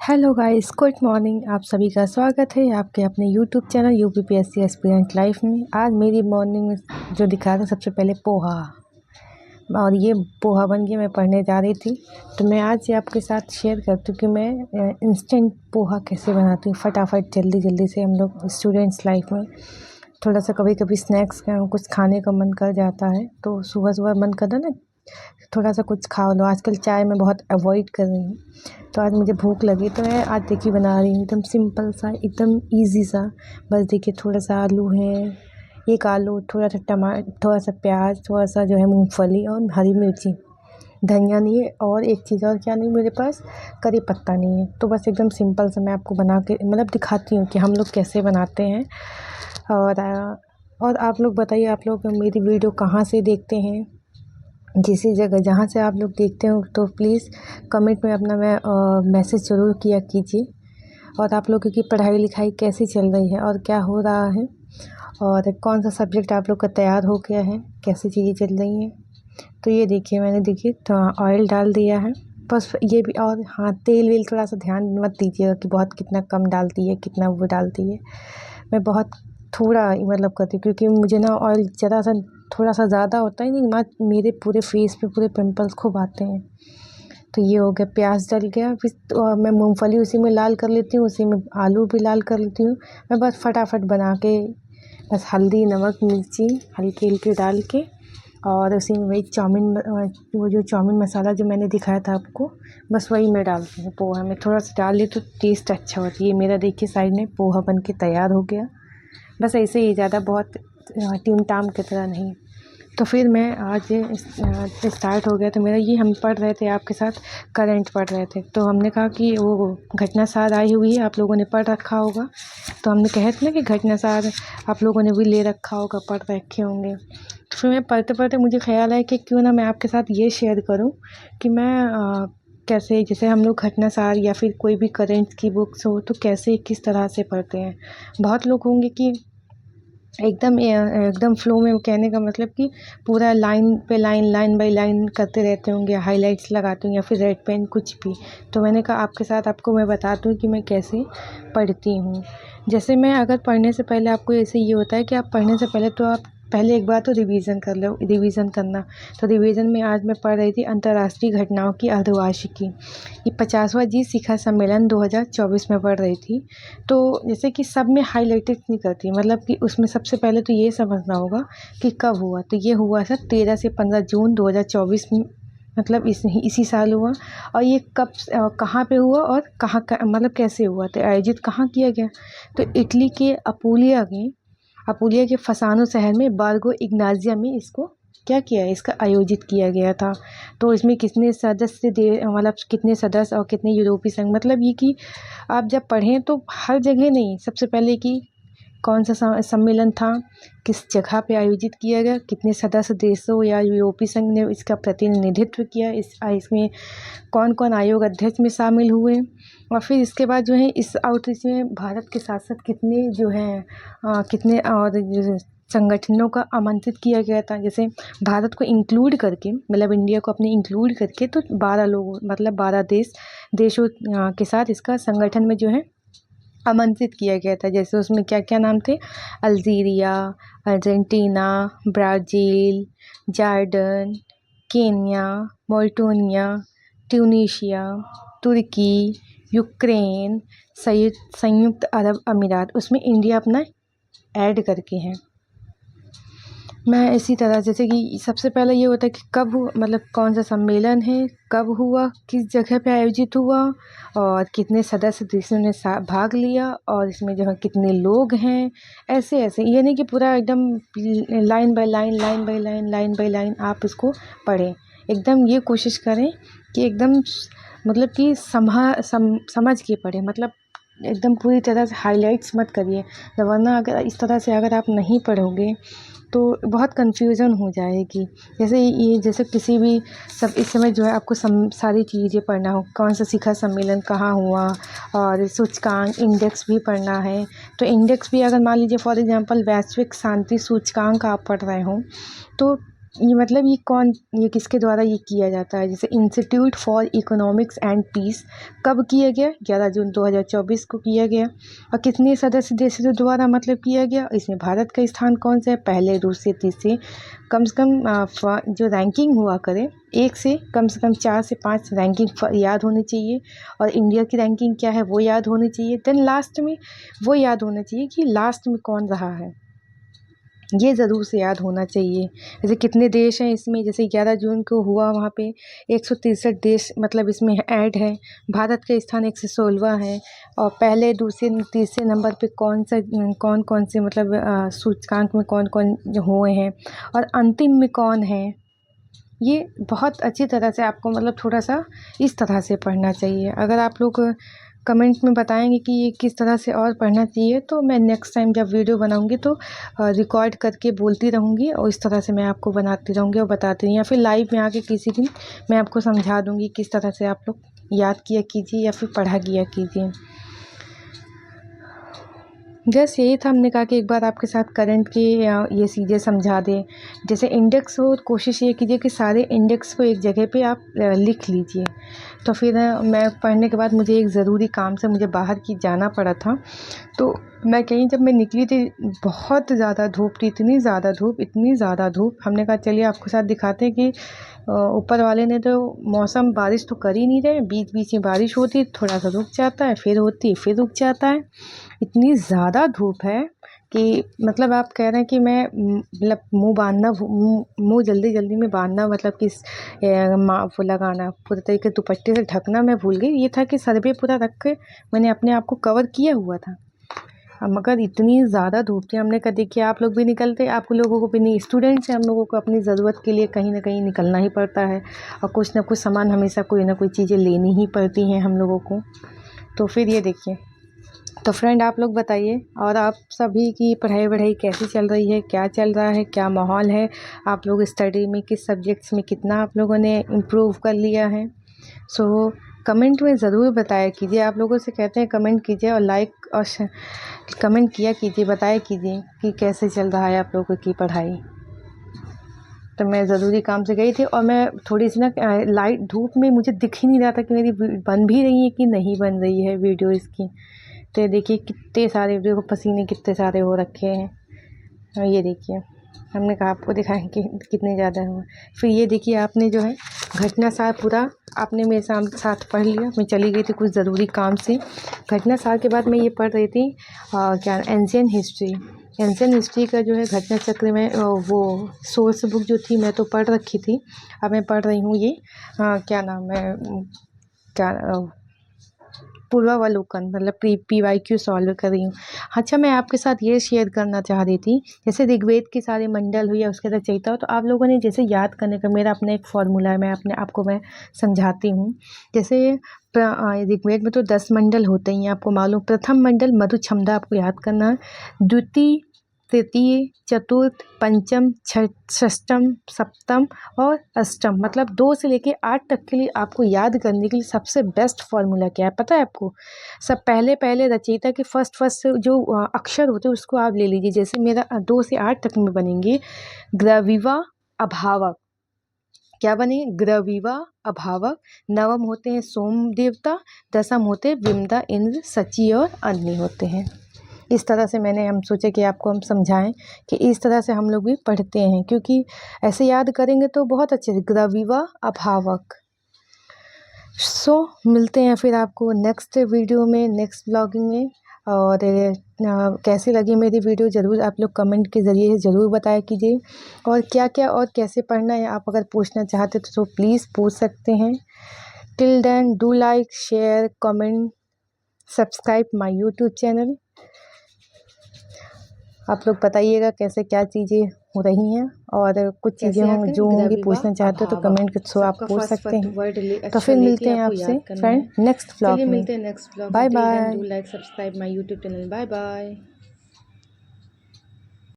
Hello guys, good morning. आप सभी का स्वागत है आपके अपने YouTube channel UPPSC aspirant life में। आज मेरी मॉर्निंग में जो दिखा था सबसे पहले पोहा, और ये पोहा बन के मैं पढ़ने जा रही थी। तो मैं आज ये आपके साथ शेयर करती हूँ कि मैं इंस्टेंट पोहा कैसे बनाती हूँ फटाफट जल्दी जल्दी से। हम लोग स्टूडेंट्स लाइफ में थोड़ा सा कभी कभी स्नैक्स का कुछ खाने का मन कर जाता है, तो सुबह सुबह मन करता ना थोड़ा सा कुछ खा लो। आजकल चाय मैं बहुत अवॉइड कर रही हूँ, तो आज मुझे भूख लगी तो मैं आज देखिए बना रही हूँ एकदम सिंपल सा, एकदम इजी सा। बस देखिए थोड़ा सा आलू है, एक आलू, थोड़ा सा टमाटर, थोड़ा सा प्याज, थोड़ा सा जो है मूंगफली और हरी मिर्ची, धनिया नहीं है, और एक चीज़ और क्या नहीं मेरे पास, करी पत्ता नहीं है। तो बस एकदम सिंपल सा मैं आपको बना के मतलब दिखाती हूँ कि हम लोग कैसे बनाते हैं। और आप लोग बताइए, आप लोग मेरी वीडियो कहाँ से देखते हैं, किसी जगह जहाँ से आप लोग देखते हो तो प्लीज़ कमेंट में अपना मैसेज ज़रूर किया कीजिए। और आप लोगों की पढ़ाई लिखाई कैसी चल रही है और क्या हो रहा है, और कौन सा सब्जेक्ट आप लोग का तैयार हो गया है, कैसी चीज़ें चल रही हैं। तो ये देखिए मैंने देखिए तो ऑयल डाल दिया है बस ये भी। और हाँ, तेल वेल थोड़ा सा ध्यान मत दीजिएगा कि बहुत कितना कम डालती है, कितना वो डालती है। मैं बहुत थोड़ा मतलब करती हूँ, क्योंकि मुझे ना ऑयल ज़रा सा थोड़ा सा ज़्यादा होता है नहीं, मेरे पूरे फेस पे पूरे पिंपल्स खूब आते हैं। तो ये हो गया, प्याज डल गया, फिर तो मैं मूंगफली उसी में लाल कर लेती हूँ, उसी में आलू भी लाल कर लेती हूँ। मैं बस फटाफट बना के बस हल्दी नमक मिर्ची हल्की हल्की डाल के, और उसी में वही वो जो चाउमीन मसाला जो मैंने दिखाया था आपको, बस वही मैं डालती हूँ पोहा में। थोड़ा सा डाल ली तो टेस्ट अच्छा होता है। ये मेरा देखिए साइड में पोहा बन के तैयार हो गया। बस ऐसे ही, ज़्यादा बहुत टीम टाम की तरह नहीं। तो फिर मैं आज स्टार्ट हो गया। तो मेरा ये हम पढ़ रहे थे आपके साथ, करंट पढ़ रहे थे। तो हमने कहा कि वो घटना सार आई हुई है, आप लोगों ने पढ़ रखा होगा। तो हमने कहे थे ना कि घटना सार आप लोगों ने भी ले रखा होगा, पढ़ रखे होंगे। तो फिर मैं पढ़ते पढ़ते मुझे ख्याल आया कि क्यों ना मैं आपके साथ ये शेयर करूं कि मैं कैसे, जैसे हम लोग घटना सार या फिर कोई भी करंट की बुक्स हो तो कैसे किस तरह से पढ़ते हैं। बहुत लोग होंगे कि एकदम फ्लो में, कहने का मतलब कि पूरा लाइन पे लाइन, लाइन बाय लाइन करते रहते होंगे, हाइलाइट्स लगाते होंगे या फिर रेड पेन कुछ भी। तो मैंने कहा आपके साथ आपको मैं बताती हूँ कि मैं कैसे पढ़ती हूँ। जैसे मैं अगर पढ़ने से पहले, आपको ऐसे ये होता है कि आप पढ़ने से पहले तो आप पहले एक बार तो रिवीजन कर लो, रिवीजन करना। तो रिवीजन में आज मैं पढ़ रही थी अंतर्राष्ट्रीय घटनाओं की अर्धवार्षिकी, ये 50वां जी शिखर सम्मेलन 2024 में पढ़ रही थी। तो जैसे कि सब में हाइलाइटेड नहीं करती, मतलब कि उसमें सबसे पहले तो ये समझना होगा कि कब हुआ। तो ये हुआ सर 13 से 15 जून 2024 में, मतलब इसी साल हुआ। और ये कब कहाँ पे हुआ और मतलब कैसे हुआ, तो आयोजित कहाँ किया गया। तो इटली के अपुलिया के फसानो शहर में बार्गो इग्नाजिया में इसको क्या किया है, इसका आयोजित किया गया था। तो इसमें कितने सदस्य दे, मतलब कितने सदस्य और कितने यूरोपीय संघ, मतलब ये कि आप जब पढ़ें तो हर जगह नहीं, सबसे पहले कि कौन सा सम्मेलन था, किस जगह पे आयोजित किया गया, कितने सदस्य देशों या यूरोपीय संघ ने इसका प्रतिनिधित्व किया, इसमें कौन कौन आयोग अध्यक्ष में शामिल हुए। और फिर इसके बाद जो है इस आउटरीच में भारत के साथ साथ कितने जो हैं कितने और जो संगठनों का आमंत्रित किया गया था। जैसे भारत को इंक्लूड करके, मतलब इंडिया को अपने इंक्लूड करके, तो 12 लोग, मतलब 12 देशों के साथ इसका संगठन में जो है आमंत्रित किया गया था। जैसे उसमें क्या क्या नाम थे, Algeria, Argentina, Brazil, Jordan, Kenya, मोल्टोनिया, ट्यूनीशिया, तुर्की, यूक्रेन, संयुक्त अरब अमीरात, उसमें इंडिया अपना ऐड करके हैं। मैं इसी तरह, जैसे कि सबसे पहले ये होता है कि कब मतलब कौन सा सम्मेलन है, कब हुआ, किस जगह पे आयोजित हुआ, और कितने सदस्य देशों ने भाग लिया, और इसमें जो है कितने लोग हैं। ऐसे ऐसे, ये नहीं कि पूरा एकदम line by line, line by line, line by line आप इसको पढ़ें। एकदम ये कोशिश करें कि एकदम मतलब कि समझ के पढ़ें, मतलब एकदम पूरी तरह से हाइलाइट्स मत करिए, वरना अगर इस तरह से अगर आप नहीं पढ़ोगे तो बहुत कन्फ्यूज़न हो जाएगी। जैसे किसी भी सब इस समय जो है आपको सारी चीज़ें पढ़ना हो, कौन सा शिखर सम्मेलन कहाँ हुआ, और सूचकांक इंडेक्स भी पढ़ना है। तो इंडेक्स भी अगर मान लीजिए फॉर एग्जांपल वैश्विक शांति सूचकांक आप पढ़ रहे हो, तो ये मतलब ये किसके द्वारा ये किया जाता है? जैसे Institute for Economics and Peace कब किया गया? 11 जून 2024 को किया गया। और कितने सदस्य देशों द्वारा मतलब किया गया? इसमें भारत का स्थान कौन सा है? पहले, दूसरे, तीसरे। कम से कम जो रैंकिंग हुआ करे, 1 से कम 4 से 5 रैंकिंग याद होनी चाहिए। और इंडिया की रैंकिंग क्या है वो याद होनी चाहिए। देन लास्ट में वो याद होना चाहिए कि लास्ट में कौन रहा है, ये ज़रूर से याद होना चाहिए। जैसे कितने देश हैं इसमें, जैसे 11 जून को हुआ वहाँ पे 163 देश मतलब इसमें ऐड है। भारत का स्थान 116वां है। और पहले, दूसरे, तीसरे नंबर पे कौन कौन से मतलब सूचकांक में कौन कौन हुए हैं और अंतिम में कौन है, ये बहुत अच्छी तरह से आपको मतलब थोड़ा सा इस तरह से पढ़ना चाहिए। अगर आप लोग कमेंट में बताएंगे कि ये किस तरह से और पढ़ना चाहिए, तो मैं नेक्स्ट टाइम जब वीडियो बनाऊंगी तो रिकॉर्ड करके बोलती रहूँगी और इस तरह से मैं आपको बनाती रहूँगी और बताती रहूँगी, या फिर लाइव में आके किसी दिन मैं आपको समझा दूँगी किस तरह से आप लोग याद किया कीजिए या फिर पढ़ा किया कीजिए। जस्ट यही था, हमने कहा कि एक बार आपके साथ करंट की ये चीज़ें समझा दें। जैसे इंडेक्स हो, कोशिश ये कीजिए कि सारे इंडेक्स को एक जगह पे आप लिख लीजिए। तो फिर मैं पढ़ने के बाद मुझे एक ज़रूरी काम से मुझे बाहर की जाना पड़ा था, तो मैं कहीं जब मैं निकली थी बहुत ज़्यादा धूप थी, इतनी ज़्यादा धूप। हमने कहा चलिए आपके साथ दिखाते हैं कि ऊपर वाले ने तो मौसम बारिश तो कर ही नहीं रहे, बीच बीच में बारिश होती है, थोड़ा सा रुक जाता है, फिर होती है, फिर रुक जाता है। इतनी ज़्यादा धूप है कि मतलब आप कह रहे हैं कि मैं मतलब मुँह जल्दी जल्दी में बांधना, मतलब कि वो लगाना पूरे तरीके दुपट्टे से ढकना मैं भूल गई। ये था कि सर पे पूरा रख के मैंने अपने आप को कवर किया हुआ था, मगर इतनी ज़्यादा धूप थी। हमने कहा देखिए आप लोग भी निकलते, आप लोगों को भी नहीं, स्टूडेंट्स हैं हम लोगों को अपनी ज़रूरत के लिए कहीं ना कहीं निकलना ही पड़ता है और कुछ ना कुछ सामान हमेशा कोई ना कोई चीज़ें लेनी ही पड़ती हैं हम लोगों को। तो फिर ये देखिए, तो फ्रेंड आप लोग बताइए और आप सभी की पढ़ाई कैसी चल रही है, क्या चल रहा है, क्या माहौल है, आप लोग स्टडी में किस सब्जेक्ट्स में कितना आप लोगों ने इम्प्रूव कर लिया है। सो कमेंट में ज़रूर बताया कीजिए। आप लोगों से कहते हैं कमेंट कीजिए और लाइक और कमेंट किया कीजिए, बताया कीजिए कि कैसे चल रहा है आप लोगों की पढ़ाई। तो मैं ज़रूरी काम से गई थी और मैं थोड़ी सी ना लाइट धूप में मुझे दिख ही नहीं रहा था कि मेरी बन भी रही है कि नहीं बन रही है वीडियो इसकी। तो देखिए कितने सारे वीडियो को पसीने कितने सारे हो रखे हैं। और ये देखिए, हमने कहा आपको दिखाएं कि कितने ज़्यादा हुआ। फिर ये देखिए, आपने जो है घटना सार पूरा आपने मेरे साथ पढ़ लिया। मैं चली गई थी कुछ ज़रूरी काम से। घटना सार के बाद मैं ये पढ़ रही थी क्या, एंशियंट हिस्ट्री का जो है घटना चक्र में वो सोर्स बुक जो थी मैं तो पढ़ रखी थी। अब मैं पढ़ रही हूँ ये क्या नाम है, क्या पूर्वावलोकन, मतलब PYQ सॉल्व कर रही हूँ। अच्छा, मैं आपके साथ ये शेयर करना चाह रही थी, जैसे ऋग्वेद के सारे मंडल हुई या उसके रचयिता हो, तो आप लोगों ने जैसे याद करने का मेरा अपना एक फॉर्मूला है, मैं आपको मैं समझाती हूँ। जैसे ऋग्वेद में तो 10 मंडल होते हैं, आपको मालूम। प्रथम मंडल मधुछंदा आपको याद करना है। द्वितीय, तृतीय, चतुर्थ, पंचम, षष्ठम, सप्तम और अष्टम, मतलब 2 से लेके 8 तक के लिए आपको याद करने के लिए सबसे बेस्ट फॉर्मूला क्या है पता है आपको? सब पहले रचयिता के फर्स्ट जो अक्षर होते हैं उसको आप ले लीजिए। जैसे मेरा 2 से 8 तक में बनेंगे ग्रविवा अभावक। क्या बने? ग्रविवा अभावक। नवम होते हैं सोम देवता, दसम होते हैं विमदा, इंद्र, सची और अग्नि होते हैं। इस तरह से हम सोचे कि आपको हम समझाएं कि इस तरह से हम लोग भी पढ़ते हैं, क्योंकि ऐसे याद करेंगे तो बहुत अच्छे से। ग्रविवा अभावक। सो मिलते हैं फिर आपको नेक्स्ट वीडियो में, नेक्स्ट ब्लॉगिंग में। और कैसी लगी मेरी वीडियो ज़रूर आप लोग कमेंट के ज़रिए ज़रूर बताया कीजिए। और क्या क्या और कैसे पढ़ना है आप अगर पूछना चाहते तो प्लीज़ पूछ सकते हैं। Till then do like, share, comment, subscribe my YouTube channel. आप लोग बताइएगा कैसे क्या चीज़ें हो रही हैं और कुछ चीज़ें होंगी जो होंगी पूछना चाहते हो तो कमेंट के थ्रू आप पूछ सकते हैं। तो फिर मिलते हैं आपसे फ्रेंड नेक्स्ट व्लॉग में। मिलते हैं next vlog. Bye bye. Do like, subscribe my YouTube channel. Bye bye.